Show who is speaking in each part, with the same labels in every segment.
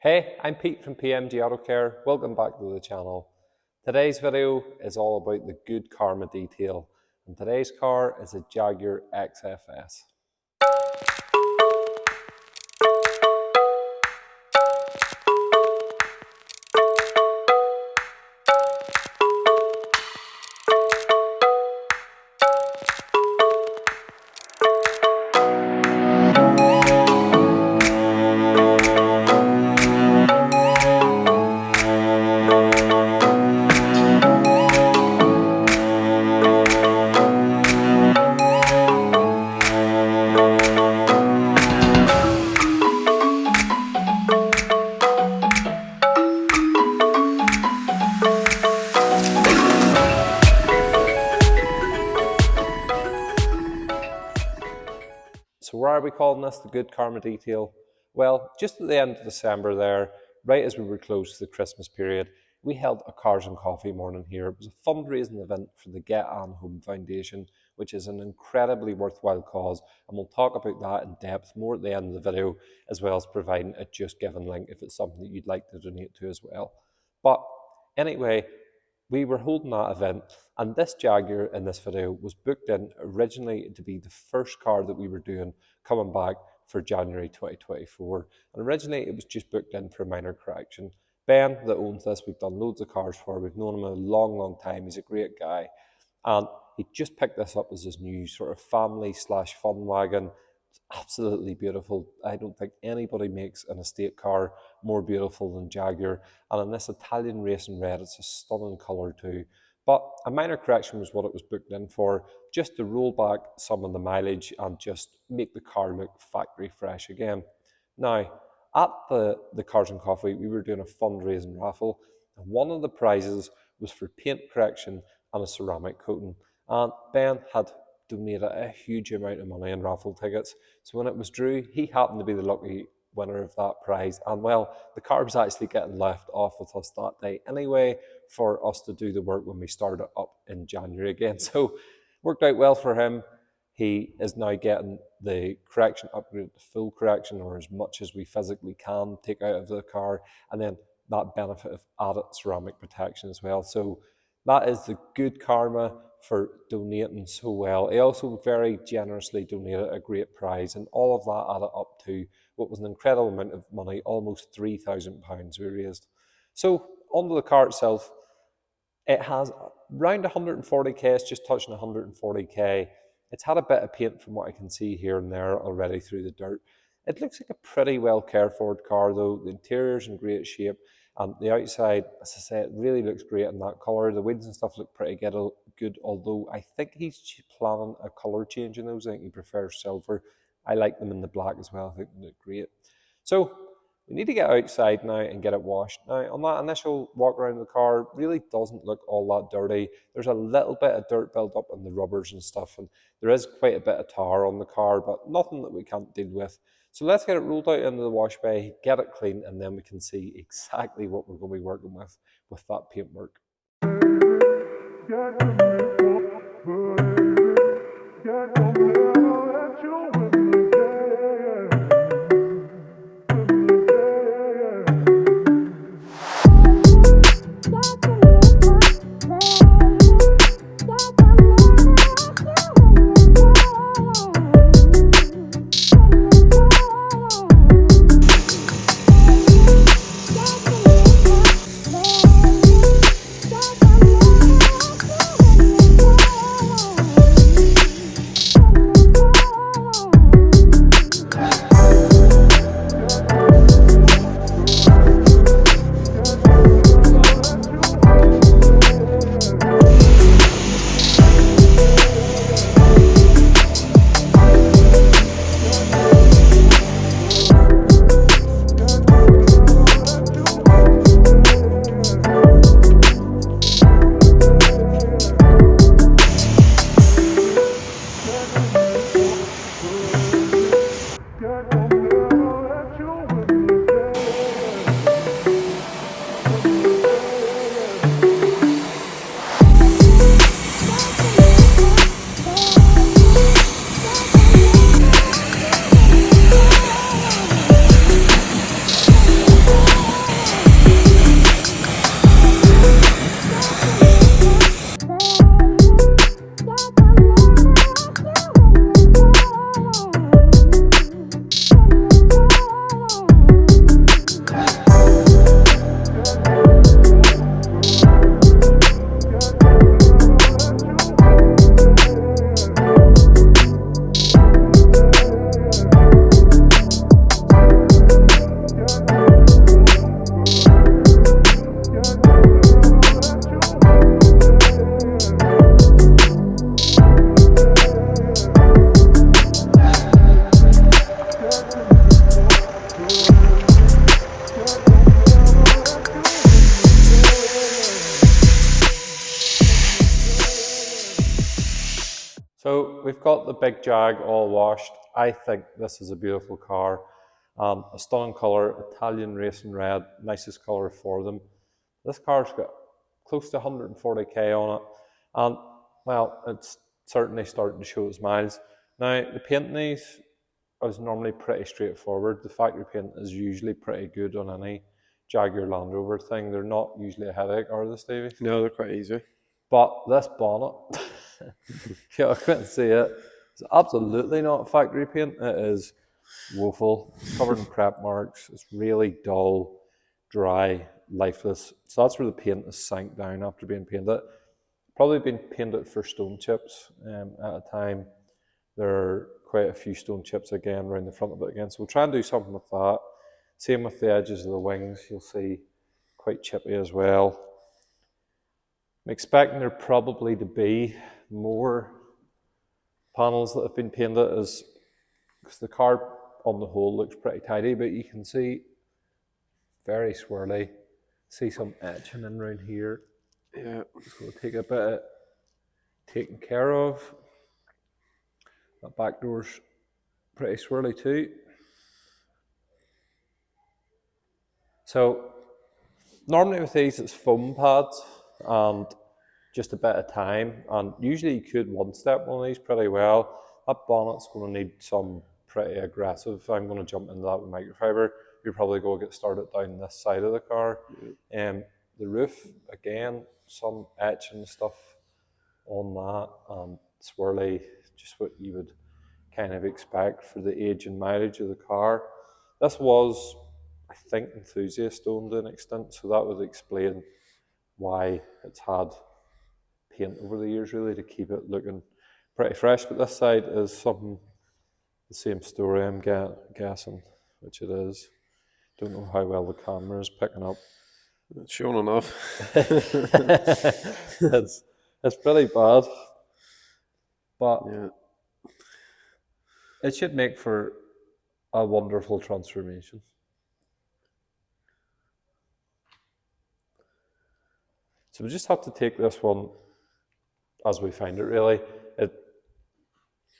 Speaker 1: Hey, I'm Pete from PMG Auto Care. Welcome back to the channel. Today's video is all about the good karma detail, and today's car is a Jaguar XFS. So why are we calling this the good karma detail? Well, just at the end of December there, right as we were close to the Christmas period, we held a Cars and Coffee morning here. It was a fundraising event for the Get On Home Foundation, which is an incredibly worthwhile cause, and we'll talk about that in depth more at the end of the video, as well as providing a Just Giving link if it's something that you'd like to donate to as well. But anyway, we were holding that event, and this Jaguar in this video was booked in originally to be the first car that we were doing coming back for January 2024. And originally it was just booked in for a minor correction. Ben, that owns this, we've done loads of cars for, we've known him a long time, he's a great guy. And he just picked this up as his new sort of family/fun wagon. It's absolutely beautiful. I don't think anybody makes an estate car more beautiful than Jaguar. And in this Italian racing red, it's a stunning colour too. But a minor correction was what it was booked in for, just to roll back some of the mileage and just make the car look factory fresh again. Now, at the Cars and Coffee, we were doing a fundraising raffle, and one of the prizes was for paint correction and a ceramic coating. And Ben had donated a huge amount of money in raffle tickets. So when it was drew, he happened to be the lucky winner of that prize. And well, the car was actually getting left off with us that day anyway for us to do the work when we started up in January again. So worked out well for him. He is now getting the correction upgraded to full correction, or as much as we physically can take out of the car, and then that benefit of added ceramic protection as well. So that is the good karma for donating so well. He also very generously donated a great prize, and all of that added up to what was an incredible amount of money, almost £3,000 we raised. So onto the car itself, it has around 140k, it's just touching 140k. It's had a bit of paint from what I can see here and there already through the dirt. It looks like a pretty well cared for car though. The interior's in great shape, and the outside, as I say, it really looks great in that colour. The wheels and stuff look pretty good, although I think he's planning a colour change in those. I think he prefers silver. I like them in the black as well. I think they look great. So we need to get outside now and get it washed. Now, on that initial walk around the car, really doesn't look all that dirty. There's a little bit of dirt built up in the rubbers and stuff, and there is quite a bit of tar on the car, but nothing that we can't deal with. So let's get it rolled out into the wash bay, get it clean, and then we can see exactly what we're going to be working with that paintwork. look, we've got the big Jag all washed. I think this is a beautiful car. A stunning colour, Italian racing red, nicest colour for them. This car's got close to 140k on it, and well, it's certainly starting to show its miles. Now, the paint in these is normally pretty straightforward. The factory paint is usually pretty good on any Jaguar Land Rover thing. They're not usually a headache, are they, Stevie?
Speaker 2: No, they're quite easy.
Speaker 1: But this bonnet, I couldn't see it. It's absolutely not factory paint. It is woeful. It's covered in prep marks. It's really dull, dry, lifeless. So that's where the paint has sank down after being painted. Probably been painted for stone chips at a time. There are quite a few stone chips again around the front of it again. So we'll try and do something with that. Same with the edges of the wings. You'll see quite chippy as well. I'm expecting there probably to be more panels that have been painted because the car on the whole looks pretty tidy, but you can see very swirly. See some etching in around here.
Speaker 2: Yeah.
Speaker 1: So we'll take a bit of taken care of. That back door's pretty swirly too. So normally with these it's foam pads and just a bit of time, and usually you could one-step one of these pretty well. That bonnet's going to need some pretty aggressive. I'm going to jump into that with microfiber. You're probably going to get started down this side of the car. The roof, again, some etching and stuff on that, and swirly, just what you would kind of expect for the age and mileage of the car. This was, I think, enthusiast owned to an extent, so that would explain why it's had paint over the years, really, to keep it looking pretty fresh. But this side is something, the same story, I'm guessing, which it is. Don't know how well the camera is picking up.
Speaker 2: It's showing enough.
Speaker 1: it's pretty bad, but
Speaker 2: yeah,
Speaker 1: it should make for a wonderful transformation. So we just have to take this one as we find it, really. It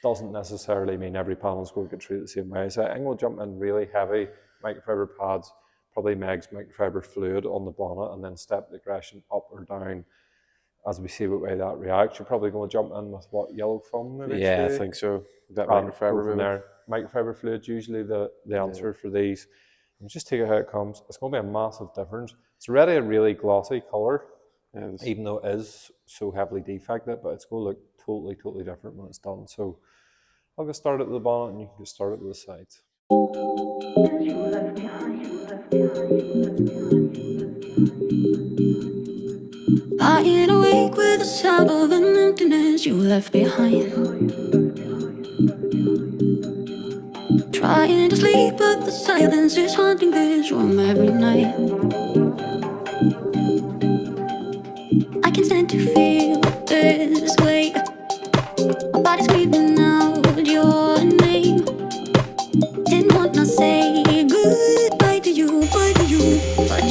Speaker 1: doesn't necessarily mean every panel is going to get treated the same way. So I think we'll jump in really heavy microfiber pads, probably Meg's microfiber fluid on the bonnet, and then step the aggression up or down as we see what way that reacts. You're probably going to jump in with what, yellow foam maybe?
Speaker 2: Yeah, I think so. That microfiber maybe.
Speaker 1: There. Microfiber fluid's usually the answer for these. And just take it how it comes. It's going to be a massive difference. It's already a really glossy colour, even though it is so heavily defected, but it's going to look totally different when it's done. So I'll get started with the bonnet and you can get started with the sides.
Speaker 3: Lying awake with the sound of an emptiness you left behind. Trying to sleep, but the silence is haunting this room every night. I can stand to feel this way. My body's screaming out your name. Didn't want to say goodbye to you, but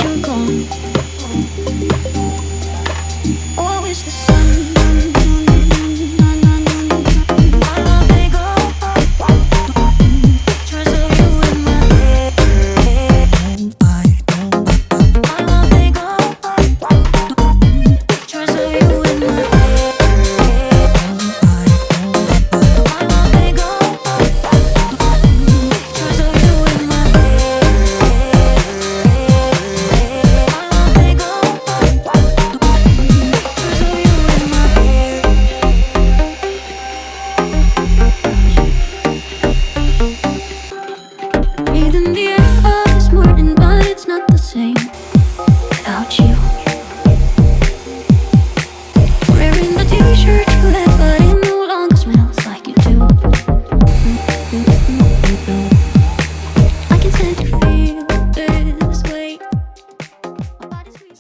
Speaker 3: you're gone. Oh, I wish the sun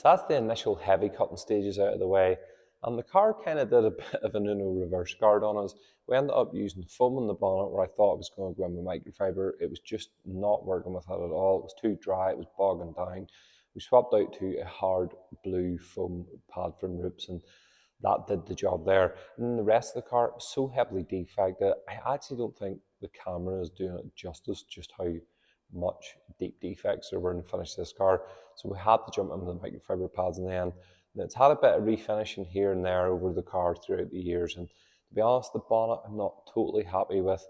Speaker 1: that's the initial heavy cutting stages out of the way, and the car kind of did a bit of an Uno reverse guard on us. We ended up using foam on the bonnet where I thought it was going to go in with microfiber. It was just not working with that at all. It was too dry, it was bogging down. We swapped out to a hard blue foam pad from Roops, and that did the job there. And then the rest of the car was so heavily defected, I actually don't think the camera is doing it justice just how much deep defects there were in the finish of this car. So we had to jump into the microfiber pads in the end. And it's had a bit of refinishing here and there over the car throughout the years. And to be honest, the bonnet I'm not totally happy with,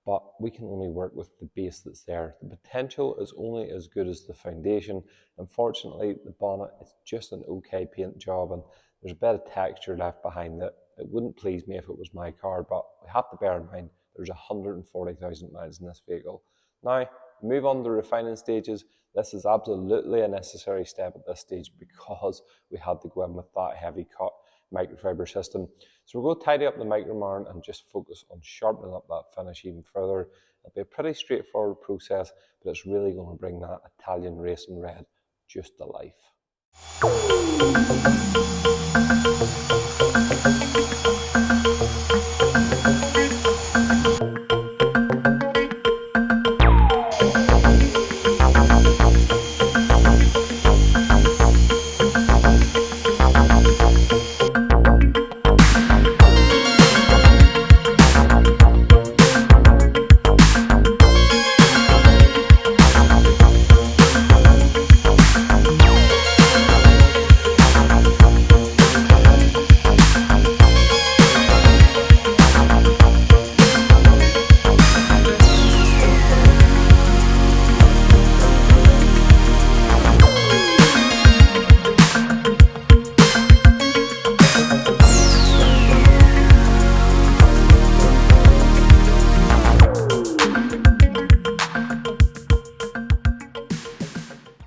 Speaker 1: but we can only work with the base that's there. The potential is only as good as the foundation. Unfortunately, the bonnet is just an okay paint job, and there's a bit of texture left behind it. It wouldn't please me if it was my car, but we have to bear in mind there's 140,000 miles in this vehicle. Now, move on to the refining stages. This is absolutely a necessary step at this stage because we had to go in with that heavy cut microfiber system. So we're going to tidy up the micromarn and just focus on sharpening up that finish even further. It'll be a pretty straightforward process, but it's really going to bring that Italian racing red just to life.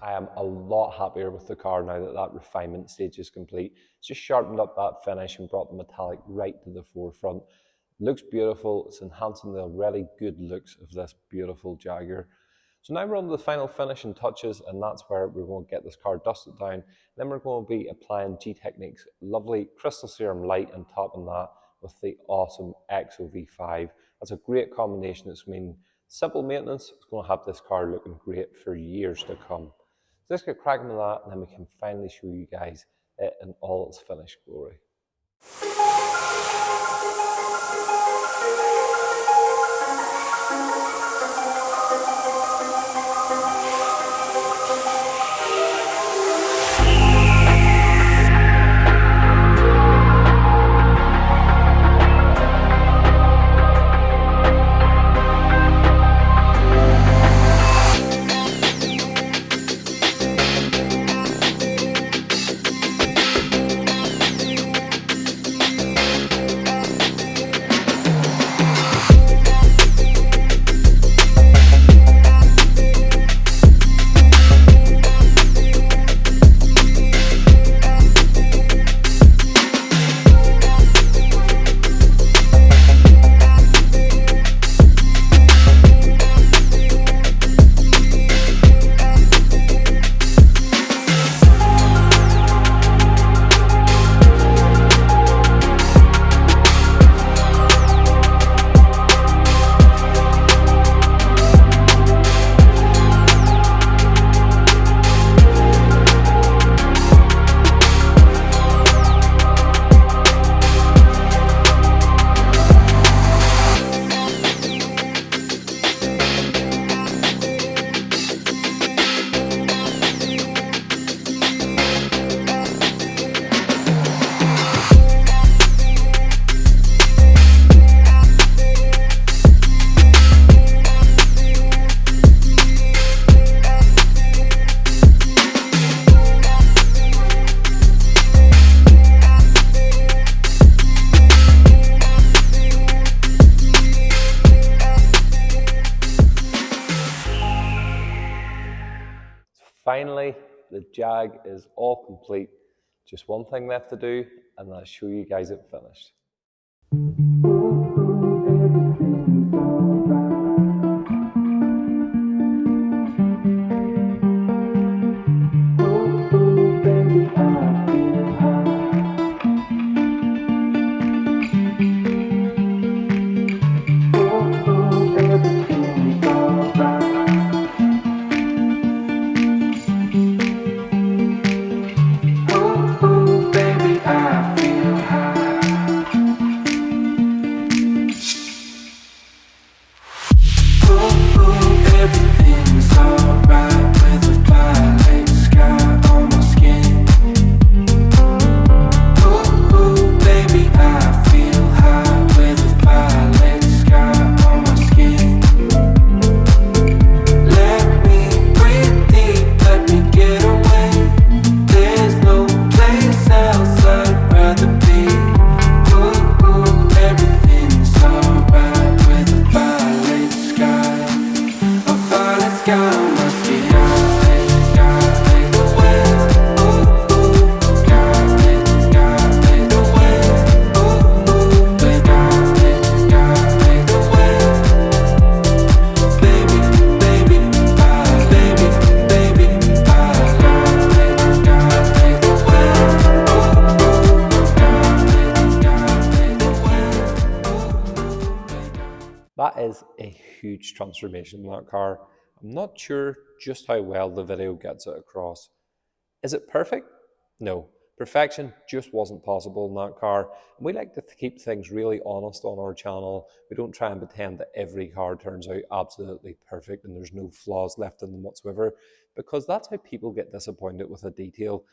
Speaker 1: I am a lot happier with the car now that that refinement stage is complete. It's just sharpened up that finish and brought the metallic right to the forefront. Looks beautiful. It's enhancing the already good looks of this beautiful Jaguar. So now we're on to the final finishing touches, and that's where we're going to get this car dusted down. Then we're going to be applying G-Technique's lovely crystal serum light on top of that with the awesome XOV5. That's a great combination. It's mean simple maintenance. It's going to have this car looking great for years to come. So let's get cracking with that, and then we can finally show you guys it in all its finished glory. Finally, the Jag is all complete. Just one thing left to do, and I'll show you guys it finished.
Speaker 3: Ooh, baby, I feel high.
Speaker 1: is a huge transformation in that car. I'm not sure just how well the video gets it across. Is it perfect? No. Perfection just wasn't possible in that car. And we like to keep things really honest on our channel. We don't try and pretend that every car turns out absolutely perfect and there's no flaws left in them whatsoever, because that's how people get disappointed with a detail.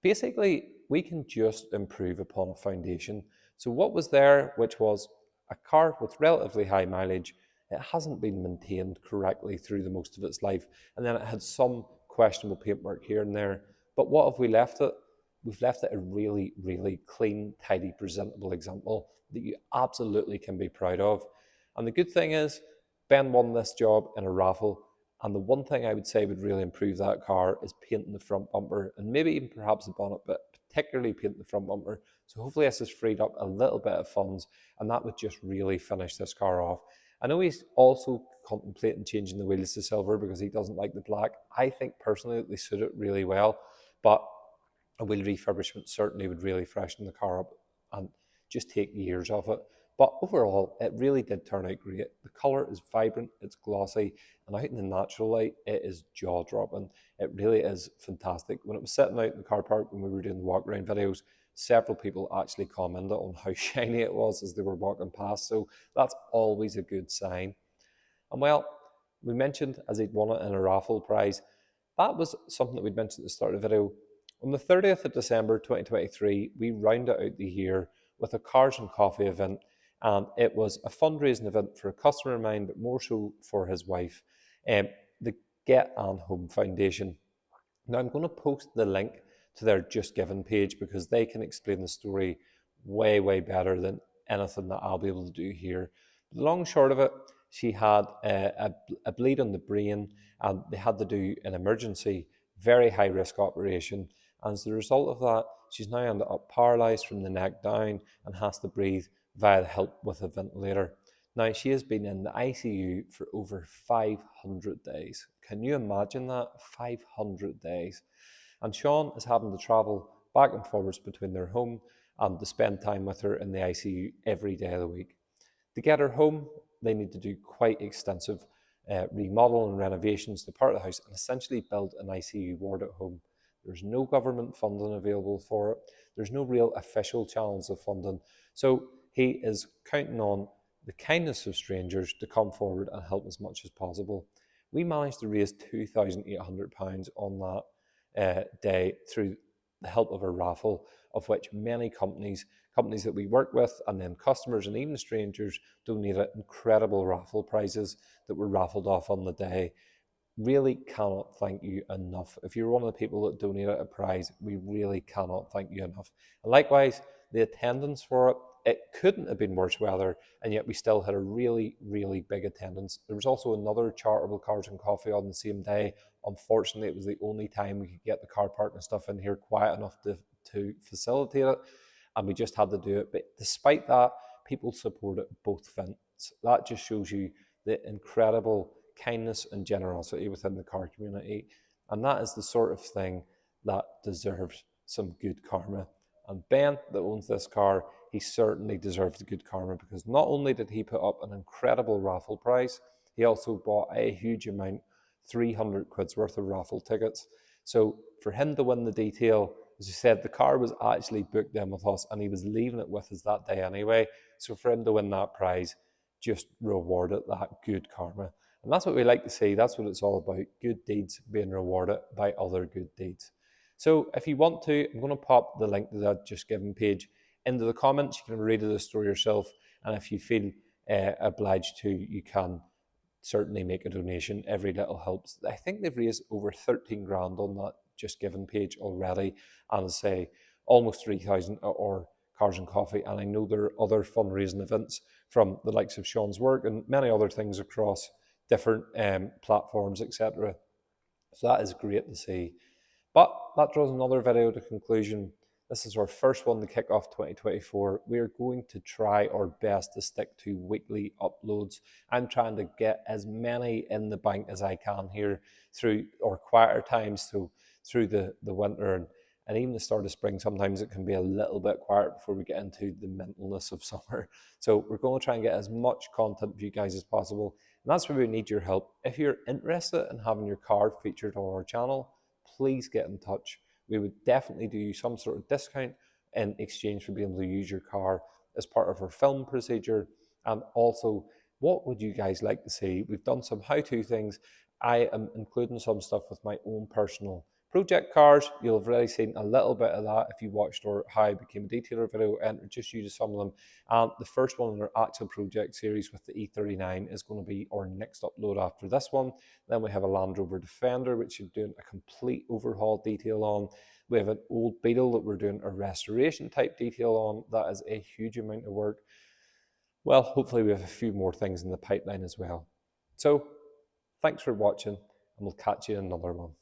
Speaker 1: Basically, we can just improve upon a foundation. So what was there, which was a car with relatively high mileage, it hasn't been maintained correctly through the most of its life, and then it had some questionable paintwork here and there. But what have we left it? We've left it a really, really clean, tidy, presentable example that you absolutely can be proud of. And the good thing is, Ben won this job in a raffle. And the one thing I would say would really improve that car is painting the front bumper and maybe even perhaps the bonnet, but particularly painting the front bumper. So hopefully this has freed up a little bit of funds and that would just really finish this car off. I know he's also contemplating changing the wheels to silver because he doesn't like the black. I think personally that they suit it really well, but a wheel refurbishment certainly would really freshen the car up and just take years off it. But overall, it really did turn out great. The colour is vibrant, it's glossy, and out in the natural light, it is jaw-dropping. It really is fantastic. When it was sitting out in the car park when we were doing the walk-around videos, several people actually commented on how shiny it was as they were walking past, so that's always a good sign. And well, we mentioned as he'd won it in a raffle prize. That was something that we'd mentioned at the start of the video. On the 30th of December 2023, we rounded out the year with a Cars and Coffee event, and it was a fundraising event for a customer of mine, but more so for his wife, the Get Ann Home Foundation. Now I'm going to post the link to their Just Giving page because they can explain the story way, way better than anything that I'll be able to do here. The long and short of it, she had a bleed on the brain and they had to do an emergency, very high risk operation. And as a result of that, she's now ended up paralysed from the neck down and has to breathe via help with a ventilator. Now, she has been in the ICU for over 500 days. Can you imagine that? 500 days. And Sean is having to travel back and forwards between their home and to spend time with her in the ICU every day of the week. To get her home, they need to do quite extensive remodel and renovations to part of the house and essentially build an ICU ward at home. There's no government funding available for it. There's no real official channels of funding. So he is counting on the kindness of strangers to come forward and help as much as possible. We managed to raise £2,800 on that day through the help of a raffle, of which many companies that we work with, and then customers and even strangers donated incredible raffle prizes that were raffled off on the day. Really cannot thank you enough. If you're one of the people that donated a prize, we really cannot thank you enough. And likewise, the attendance for it, it couldn't have been worse weather, and yet we still had a really, really big attendance. There was also another charitable Cars and Coffee on the same day. Unfortunately, it was the only time we could get the car park and stuff in here quiet enough to facilitate it, and we just had to do it. But despite that, people supported both events. That just shows you the incredible kindness and generosity within the car community. And that is the sort of thing that deserves some good karma. And Ben, that owns this car, he certainly deserves the good karma because not only did he put up an incredible raffle prize, he also bought a huge amount, 300 quid's worth of raffle tickets. So for him to win the detail, as you said, the car was actually booked in with us and he was leaving it with us that day anyway. So for him to win that prize, just rewarded that good karma. And that's what we like to see. That's what it's all about. Good deeds being rewarded by other good deeds. So if you want to, I'm going to pop the link to that Just Giving page into the comments. You can read the story yourself. And if you feel obliged to, you can certainly make a donation. Every little helps. I think they've raised over 13 grand on that Just Giving page already. And say almost 3,000 or Cars and Coffee. And I know there are other fundraising events from the likes of Sean's work and many other things across different platforms, etc. So that is great to see. But that draws another video to conclusion. This is our first one to kick off 2024. We are going to try our best to stick to weekly uploads. I'm trying to get as many in the bank as I can here through our quieter times, so through the winter. And and even the start of spring, sometimes it can be a little bit quiet before we get into the mentalness of summer. So we're going to try and get as much content for you guys as possible, and that's where we need your help. If you're interested in having your car featured on our channel, please get in touch. We would definitely do you some sort of discount in exchange for being able to use your car as part of our film procedure. And also, what would you guys like to see? We've done some how-to things. I am including some stuff with my own personal project cars. You'll have already seen a little bit of that if you watched our How I Became a Detailer video and introduced you to some of them. And the first one in our actual project series with the E39 is going to be our next upload after this one. Then we have a Land Rover Defender, which we're doing a complete overhaul detail on. We have an old Beetle that we're doing a restoration type detail on. That is a huge amount of work. Well, hopefully we have a few more things in the pipeline as well. So, thanks for watching, and we'll catch you in another one.